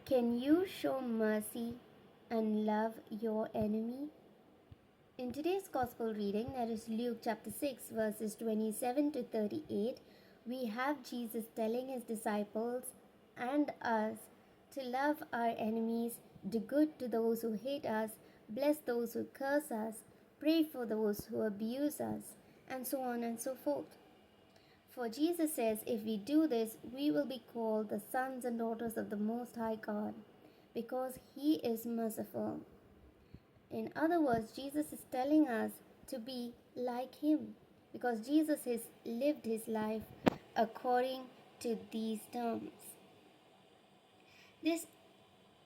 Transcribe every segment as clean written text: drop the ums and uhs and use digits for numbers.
Can you show mercy and love your enemy? In today's Gospel reading, that is Luke chapter 6, verses 27 to 38, we have Jesus telling his disciples and us to love our enemies, do good to those who hate us, bless those who curse us, pray for those who abuse us, and so on and so forth. For Jesus says, if we do this, we will be called the sons and daughters of the Most High God, because He is merciful. In other words, Jesus is telling us to be like Him, because Jesus has lived His life according to these terms. This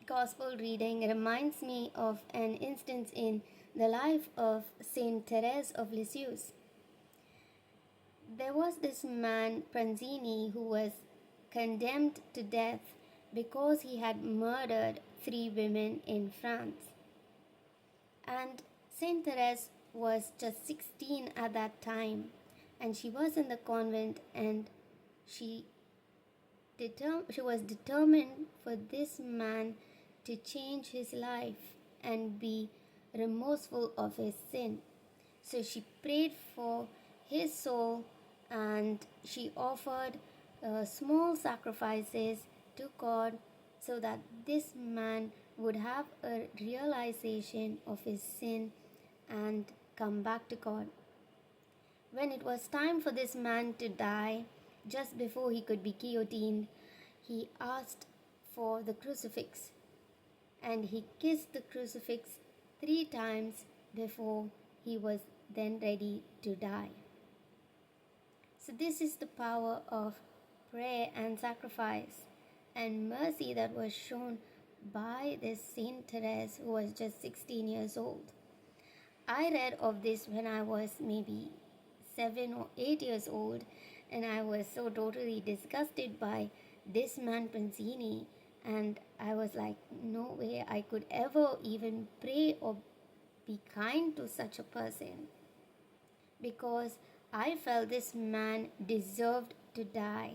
Gospel reading reminds me of an instance in the life of Saint Therese of Lisieux. There was this man, Pranzini, who was condemned to death because he had murdered 3 women in France. And Saint Therese was just 16 at that time, and she was in the convent, and she was determined for this man to change his life and be remorseful of his sin. So she prayed for his soul, and she offered small sacrifices to God so that this man would have a realization of his sin and come back to God. When it was time for this man to die, just before he could be guillotined, he asked for the crucifix, and he kissed the crucifix 3 times before he was then ready to die. So this is the power of prayer and sacrifice and mercy that was shown by this Saint Therese, who was just 16 years old. I read of this when I was maybe 7 or 8 years old, and I was so totally disgusted by this man Pranzini, and I was like, no way I could ever even pray or be kind to such a person, because I felt this man deserved to die.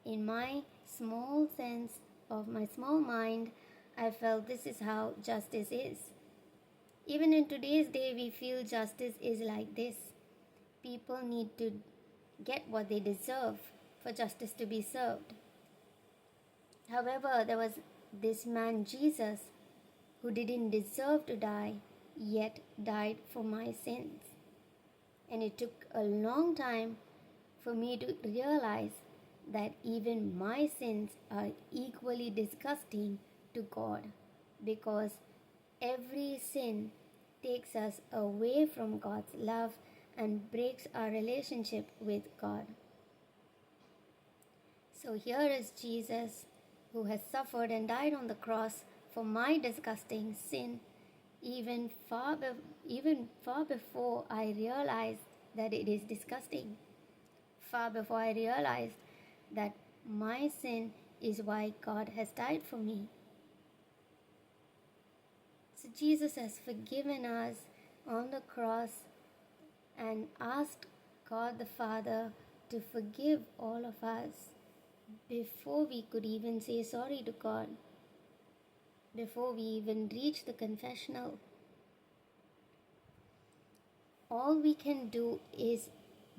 In my small sense of my small mind, I felt this is how justice is. Even in today's day, we feel justice is like this. People need to get what they deserve for justice to be served. However, there was this man Jesus who didn't deserve to die, yet died for my sins. And it took a long time for me to realize that even my sins are equally disgusting to God, because every sin takes us away from God's love and breaks our relationship with God. So here is Jesus, who has suffered and died on the cross for my disgusting sin, even far before I realized that it is disgusting, far before I realized that my sin is why God has died for me. So Jesus has forgiven us on the cross and asked God the Father to forgive all of us before we could even say sorry to God, before we even reach the confessional. All we can do is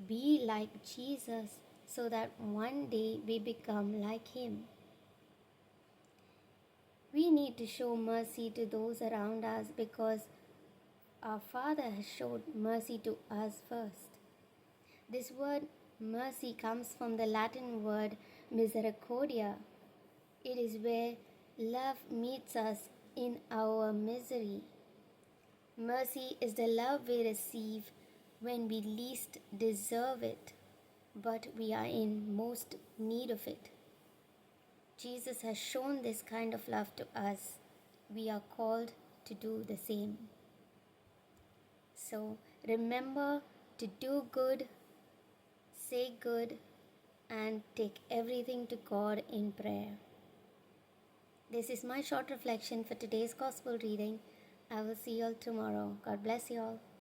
be like Jesus, so that one day we become like Him. We need to show mercy to those around us because our Father has showed mercy to us first. This word mercy comes from the Latin word misericordia. It is where love meets us in our misery. Mercy is the love we receive when we least deserve it, but we are in most need of it. Jesus has shown this kind of love to us. We are called to do the same. So remember to do good, say good, and take everything to God in prayer. This is my short reflection for today's Gospel reading. I will see you all tomorrow. God bless you all.